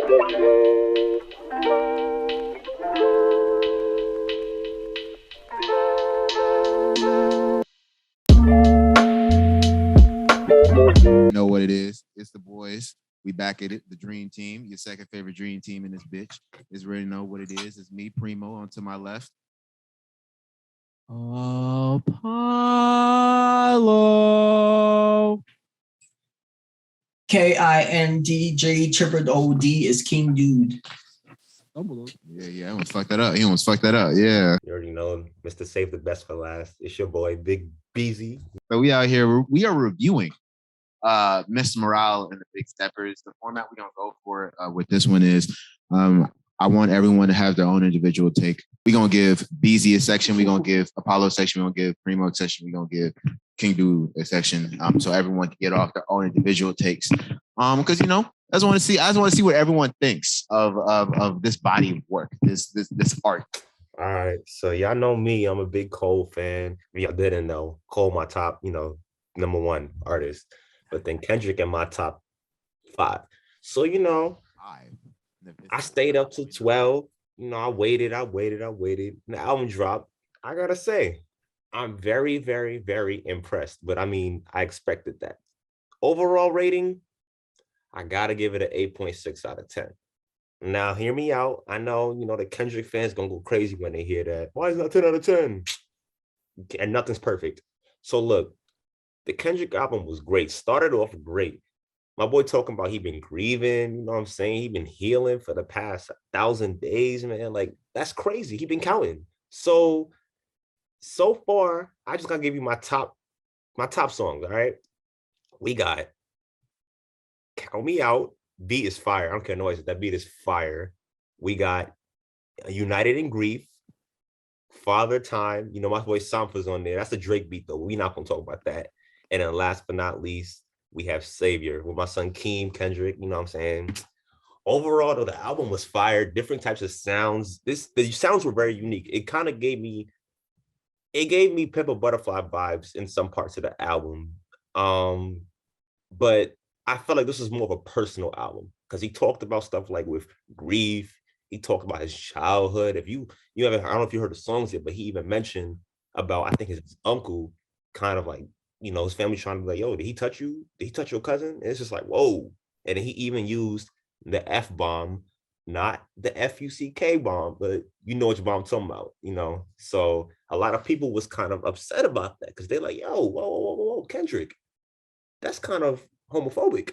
You know what it is? It's the boys. We back at it. The dream team. Your second favorite dream team in this bitch. Is ready to know what it is. It's me, Primo, on to my left. Apollo. KINDJ triple OD is King Dude. Yeah. I almost fucked that up. He almost fucked that up. Yeah. You already know, Mr. Save the Best for Last. It's your boy, Big Beezy. So we out here. We are reviewing Mr.Morale and the Big Steppers. The format we're gonna go for with this one is I want everyone to have their own individual take. We're gonna give Beezy a section, we're gonna give Apollo a section, we're gonna give Primo a section, we're gonna give King Dude a section. So everyone can get off their own individual takes. Because I just want to see what everyone thinks of this body of work, this art. All right. So y'all know me, I'm a big Cole fan. If y'all didn't know, Cole my top, number one artist. But then Kendrick in my top 5. So, I stayed up till 12. I waited. The album dropped. I gotta say, I'm very, very, very impressed. But I expected that. Overall rating, I gotta give it an 8.6 out of 10. Now, hear me out. I know, the Kendrick fans gonna go crazy when they hear that. Why is it not 10 out of 10? And nothing's perfect. So look, the Kendrick album was great. Started off great. My boy talking about he been grieving, you know what I'm saying? He been healing for the past 1,000 days, man. Like, that's crazy. He been counting. So far, I just gotta give you my top songs, all right? We got Count Me Out. Beat is fire. I don't care noise. That beat is fire. We got United in Grief. Father Time. My boy Sampha's on there. That's a Drake beat, though. We're not gonna talk about that. And then last but not least, we have Savior with my son Keem Kendrick. You know what I'm saying? Overall, though, the album was fire. Different types of sounds. The sounds were very unique. It kind of gave me Pimp a Butterfly vibes in some parts of the album. But I felt like this was more of a personal album because he talked about stuff like with grief. He talked about his childhood. If you haven't, I don't know if you heard the songs yet, but he even mentioned about, I think, his uncle kind of like, his family trying to be like, yo, did he touch you? Did he touch your cousin? And it's just like, whoa. And then he even used the F-bomb, not the F-U-C-K bomb, but you know which bomb I'm talking about, So a lot of people was kind of upset about that because they're like, yo, whoa, Kendrick, that's kind of homophobic.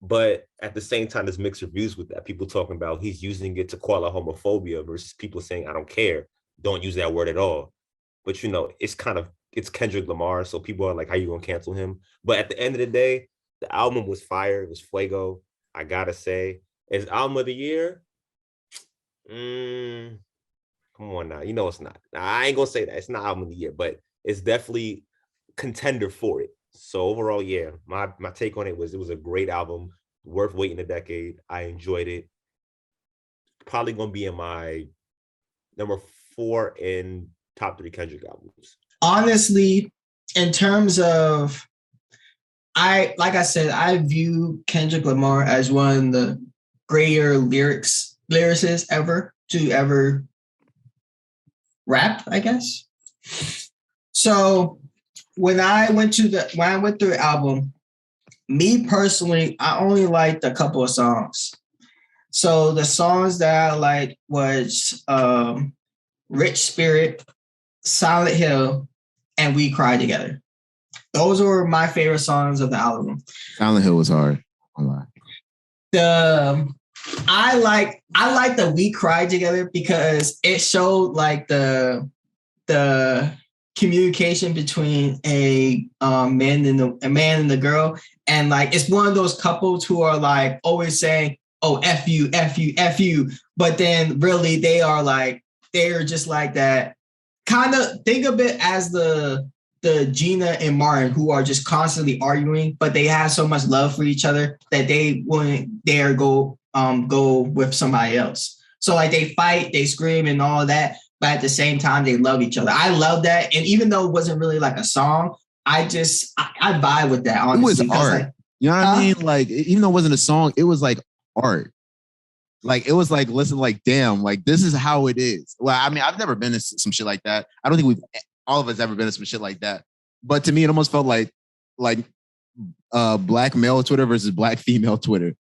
But at the same time, there's mixed reviews with that. People talking about he's using it to call out homophobia versus people saying, I don't care, don't use that word at all. But, it's Kendrick Lamar, so people are like, how you gonna cancel him? But at the end of the day, the album was fire. It was fuego. I gotta say, it's album of the year. Come on now, it's not. I ain't gonna say that. It's not album of the year, but it's definitely contender for it. So overall, yeah, my take on it was a great album, worth waiting a decade. I enjoyed it. Probably gonna be in my number 4 in top 3 Kendrick albums. Honestly, in terms of, like I said, I view Kendrick Lamar as one of the greater lyricists ever rap, I guess. So when I went through the album, me personally, I only liked a couple of songs. So the songs that I liked was Rich Spirit, Silent Hill, and We Cry Together. Those were my favorite songs of the album. Silent Hill was hard. I like the We Cry Together because it showed like the communication between a man and the girl, and like it's one of those couples who are like always saying, "Oh, F you, F you, F you," but then really they're just like that. Kind of think of it as the Gina and Martin who are just constantly arguing, but they have so much love for each other that they wouldn't dare go with somebody else. So like they fight, they scream and all of that, but at the same time they love each other. I love that. And even though it wasn't really like a song, I vibe with that, honestly. It was art. Like, you know what I mean? Like, even though it wasn't a song, it was like art. Like it was like, listen, like, damn, like this is how it is. Well, I mean, I've never been to some shit like that. I don't think we've all of us ever been to some shit like that. But to me, it almost felt like black male Twitter versus black female Twitter.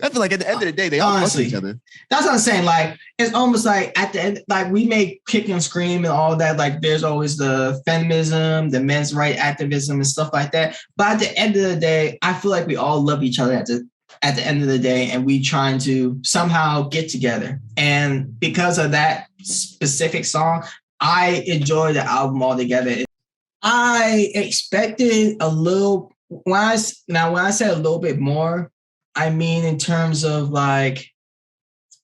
I feel like at the end of the day, they all fuck each other. That's what I'm saying. Like, it's almost like at the end, like we may kick and scream and all that. Like, there's always the feminism, the men's right activism and stuff like that. But at the end of the day, I feel like we all love each other at the end of the day, and we trying to somehow get together. And because of that specific song, I enjoy the album altogether. I expected a little. When I say a little bit more, I mean in terms of like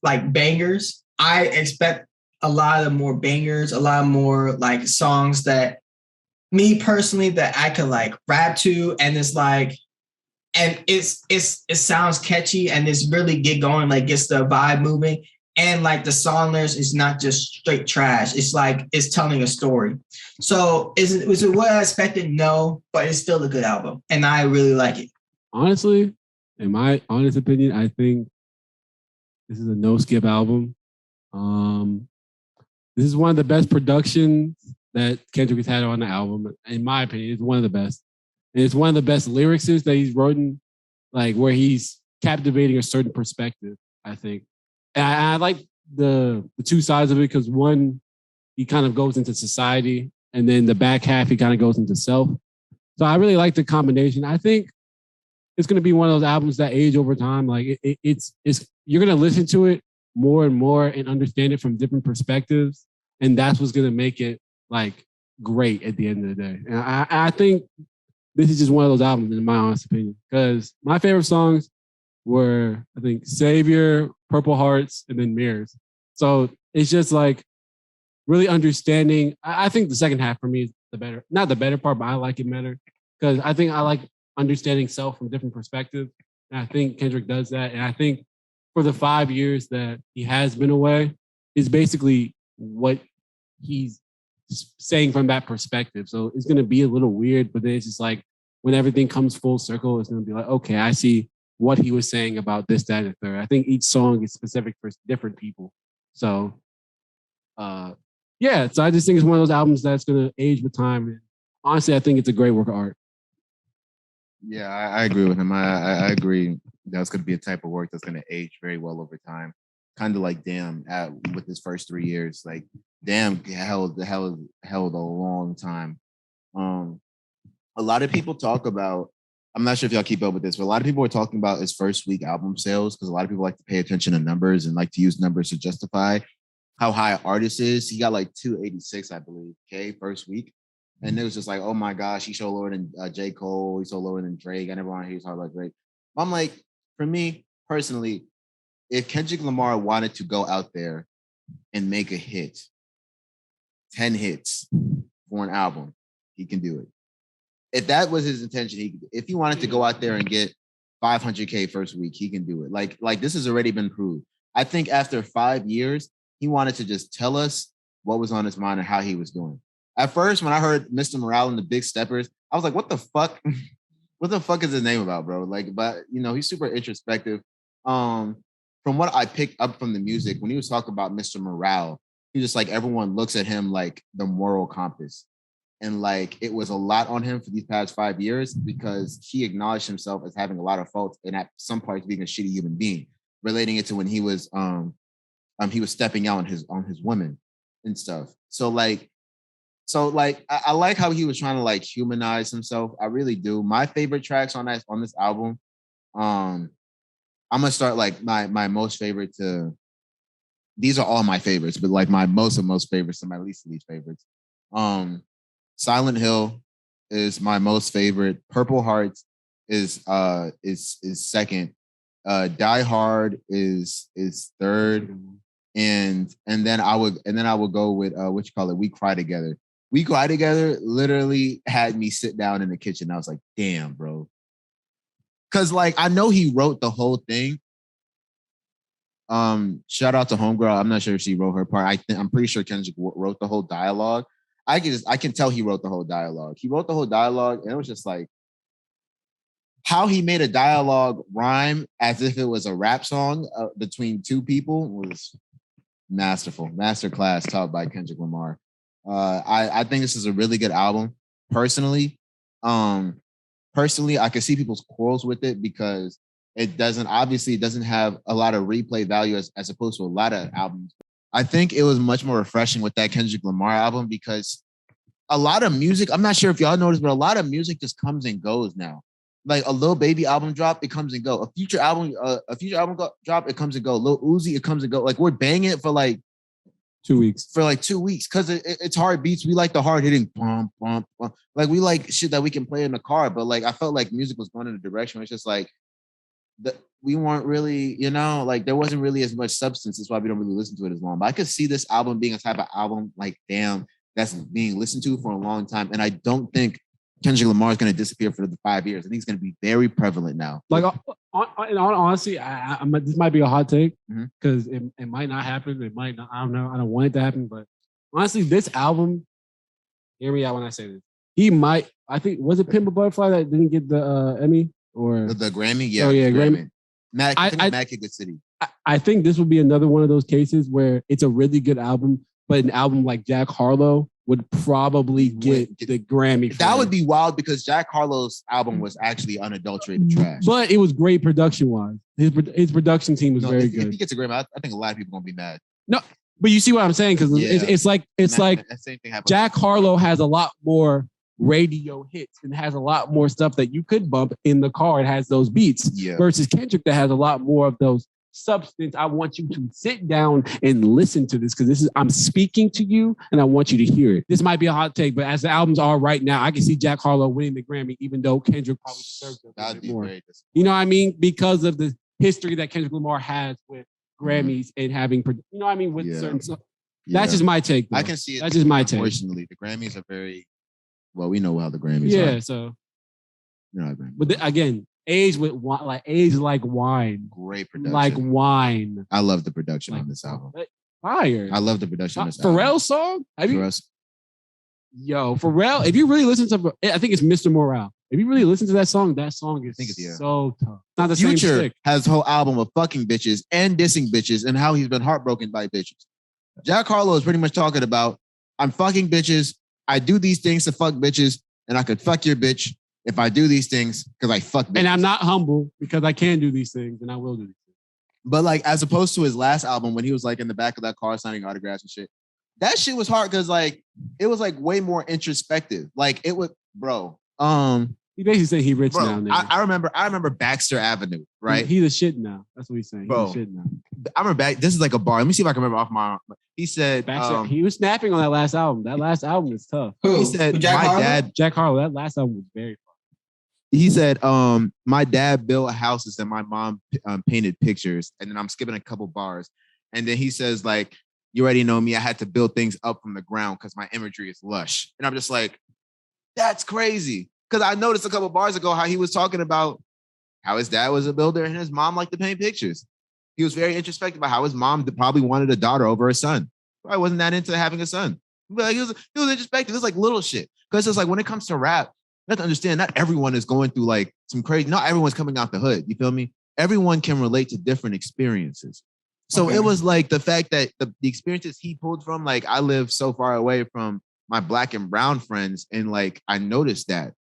bangers. I expect a lot of more bangers, a lot more like songs that me personally that I could like rap to, and it's like, and it sounds catchy and it's really get going, like gets the vibe moving. And like the song lyrics is not just straight trash. It's like it's telling a story. So was it what I expected? No, but it's still a good album, and I really like it. Honestly, in my honest opinion, I think this is a no skip album. This is one of the best productions that Kendrick has had on the album. In my opinion, it's one of the best. And it's one of the best lyrics that he's written, like where he's captivating a certain perspective, I think. And I like the two sides of it because one, he kind of goes into society, and then the back half, he kind of goes into self. So I really like the combination. I think it's going to be one of those albums that age over time. Like it's you're going to listen to it more and more and understand it from different perspectives. And that's what's going to make it like great at the end of the day. And I think this is just one of those albums, in my honest opinion, because my favorite songs were, I think, Savior, Purple Hearts, and then Mirrors. So it's just like really understanding. I think the second half for me is the better, not the better part, but I like it better because I think I like understanding self from different perspectives. And I think Kendrick does that. And I think for the 5 years that he has been away is basically what he's saying from that perspective. So it's going to be a little weird, but then it's just like when everything comes full circle, it's going to be like, okay, I see what he was saying about this, that, and the third. I think each song is specific for different people. So, yeah, so I just think it's one of those albums that's going to age with time. And honestly, I think it's a great work of art. Yeah, I agree with him. I agree that's going to be a type of work that's going to age very well over time. Kind of like Damn with his first 3 years. Like Damn held a long time. A lot of people talk about, I'm not sure if y'all keep up with this, but a lot of people are talking about his first week album sales because a lot of people like to pay attention to numbers and like to use numbers to justify how high an artist is. He got like 286, I believe, first week. And it was just like, oh my gosh, he's so lower than J. Cole. He's so lower than Drake. I never want to hear talk about Drake. I'm like, for me personally, if Kendrick Lamar wanted to go out there and make a hit, 10 hits for an album, he can do it. If that was his intention, if he wanted to go out there and get 500K first week, he can do it. Like this has already been proved. I think after 5 years, he wanted to just tell us what was on his mind and how he was doing. At first, when I heard Mr.Morale and the Big Steppers, I was like, what the fuck? What the fuck is his name about, bro? Like, but you know, he's super introspective. From what I picked up from the music, when he was talking about Mr.Morale, he just like everyone looks at him like the moral compass. And like it was a lot on him for these past 5 years because he acknowledged himself as having a lot of faults and at some parts being a shitty human being, relating it to when he was stepping out on his women and stuff. So I like how he was trying to like humanize himself. I really do. My favorite tracks on this album, I'm gonna start like my most favorite to. These are all my favorites, but like my most favorites and my least favorites. Silent Hill is my most favorite. Purple Hearts is second. Die Hard is third. And then I would go with what you call it, We Cry Together. We Cry Together literally had me sit down in the kitchen. I was like, damn, bro. Cause like I know he wrote the whole thing. Shout out to Homegirl. I'm not sure if she wrote her part. I'm pretty sure Kendrick wrote the whole dialogue. I can tell he wrote the whole dialogue. He wrote the whole dialogue, and it was just like, how he made a dialogue rhyme as if it was a rap song between two people was masterful. Masterclass taught by Kendrick Lamar. I think this is a really good album. Personally, I can see people's quarrels with it because it doesn't have a lot of replay value as opposed to a lot of albums. I think it was much more refreshing with that Kendrick Lamar album because a lot of music, I'm not sure if y'all noticed, but a lot of music just comes and goes now. Like a Lil Baby album drop, it comes and go. A future album drop, it comes and go. Lil Uzi, it comes and go. Like we're banging it for like 2 weeks. For like 2 weeks because it's hard beats. We like the hard hitting bump, bump, bump. Like we like shit that we can play in the car. But like I felt like music was going in a direction where it's just like we weren't really, like there wasn't really as much substance. That's why we don't really listen to it as long. But I could see this album being a type of album like damn that's being listened to for a long time. And I don't think Kendrick Lamar is going to disappear for the 5 years. I think he's going to be very prevalent now. Like, honestly, this might be a hot take because it might not happen. It might not. I don't know. I don't want it to happen. But honestly, this album, hear me out when I say this. He might. I think was it Pimp a Butterfly that didn't get the Emmy or the Grammy? Yeah. Oh yeah, Grammy. Mac Good City. I think this would be another one of those cases where it's a really good album, but an album like Jack Harlow would probably get the Grammy. That would be wild because Jack Harlow's album was actually unadulterated trash. But it was great production-wise. His production team was very good. If he gets a Grammy, I think a lot of people are going to be mad. No, but you see what I'm saying? Because it's like that same thing happened. Jack Harlow has a lot more radio hits and has a lot more stuff that you could bump in the car. It has those beats versus Kendrick that has a lot more of those substance. I want you to sit down and listen to this because I'm speaking to you and I want you to hear it. This might be a hot take, but as the albums are right now, I can see Jack Harlow winning the Grammy, even though Kendrick probably deserves it a bit more. You know what I mean? Because of the history that Kendrick Lamar has with Grammys and having, you know what I mean, with certain stuff. That's just my take. Though. I can see it. That's just my take. Unfortunately, the Grammys are very well. We know how the Grammys are. Yeah, so. But again. Age like wine. Great production. Like wine. I love the production on this album. Fire. I love the production on this Pharrell's album. song? Pharrell, if you really listen to, I think it's Mr.Morale. If you really listen to that song is so tough. Not the Future same stick. has a whole album of fucking bitches and dissing bitches and how he's been heartbroken by bitches. Jack Harlow is pretty much talking about, I'm fucking bitches. I do these things to fuck bitches and I could fuck your bitch if I do these things because I fuck bitches. And I'm not humble because I can do these things and I will do these things. But like, as opposed to his last album when he was like in the back of that car signing autographs and shit, that shit was hard because like, it was like way more introspective. Like it would, bro. He basically said he rich now. I remember Baxter Avenue, right? He's a shit now. That's what he's saying. Bro, he's a shit now. I remember this is like a bar. Let me see if I can remember off my. He said Baxter, he was snapping on that last album. That last album is tough. He said Jack Harlow. That last album was very fun. He said, my dad built houses and my mom painted pictures. And then I'm skipping a couple bars. And then he says, like, you already know me. I had to build things up from the ground because my imagery is lush. And I'm just like, that's crazy. Because I noticed a couple bars ago how he was talking about how his dad was a builder and his mom liked to paint pictures. He was very introspective about how his mom probably wanted a daughter over a son. Probably wasn't that into having a son. But like, he was introspective. It was like little shit. Because it's like when it comes to rap, you have to understand not everyone is going through like some crazy, not everyone's coming out the hood. You feel me? Everyone can relate to different experiences. So It was like the fact that the experiences he pulled from, like I live so far away from my black and brown friends. And like, I noticed that.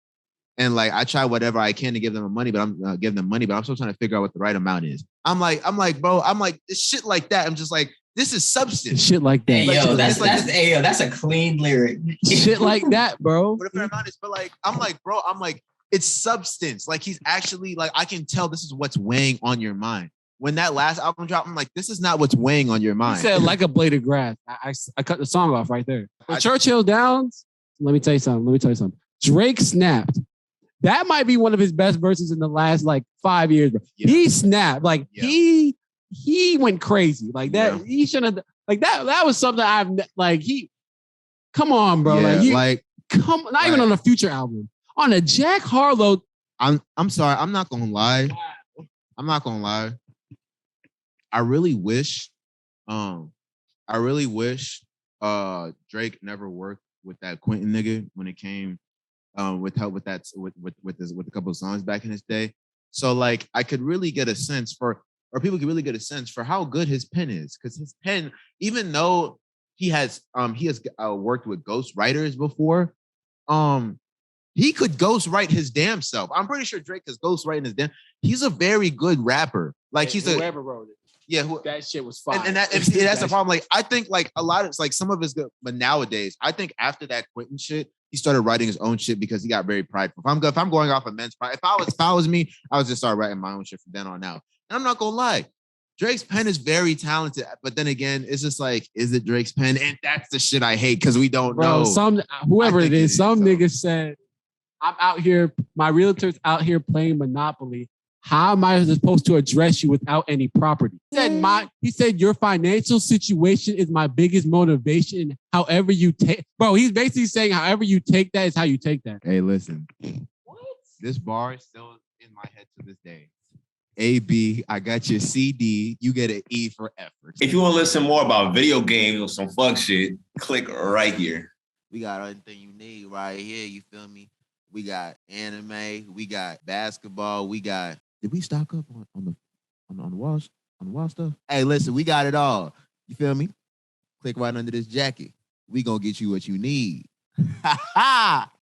And like, I try whatever I can to give them money, but I'm giving them money, but I'm still trying to figure out what the right amount is. I'm like, bro, this shit like that. I'm just like, this is substance. Shit like that. Hey, that's a clean lyric. Shit like that, bro. But if I'm honest, but like, I'm like, it's substance. Like he's actually like, I can tell this is what's weighing on your mind. When that last album dropped, I'm like, this is not what's weighing on your mind. He said like a blade of grass. I cut the song off right there. Churchill Downs, let me tell you something. Drake snapped. That might be one of his best verses in the last like 5 years. Bro. Yeah. He snapped. Like he went crazy. Like that. Yeah. He shouldn't have. Like that was something come on, bro. Yeah, even on a Future album. On a Jack Harlow. I'm sorry. I'm not gonna lie. I really wish Drake never worked with that Quentin nigga when it came with help with that with a couple of songs back in his day. So like I could really get a sense for, or people could really get a sense for how good his pen is, because his pen, even though he has worked with ghost writers before, he could ghost write his damn self. I'm pretty sure Drake is ghost writing his damn. He's a very good rapper. Like he's whoever wrote it. Yeah, that shit was fine. And that's the problem. Like I think like a lot of it's like some of his good, but nowadays I think after that Quentin shit, he started writing his own shit because he got very prideful. If I'm going off of men's pride, if I was me, I would just start writing my own shit from then on out. And I'm not gonna lie, Drake's pen is very talented, but then again, it's just like, is it Drake's pen? And that's the shit I hate because we don't know. Whoever it is, some niggas said, I'm out here, my realtor's out here playing Monopoly. How am I supposed to address you without any property? He said your financial situation is my biggest motivation. However you take, bro, he's basically saying however you take that is how you take that. Hey, listen. What? This bar is still in my head to this day. AB, I got your CD. You get an E for effort. If you want to listen more about video games or some fuck shit, click right here. We got everything you need right here. You feel me? We got anime. We got basketball. We got. Did we stock up on the wall stuff? Hey, listen, we got it all. You feel me? Click right under this jacket. We gonna get you what you need. Ha ha!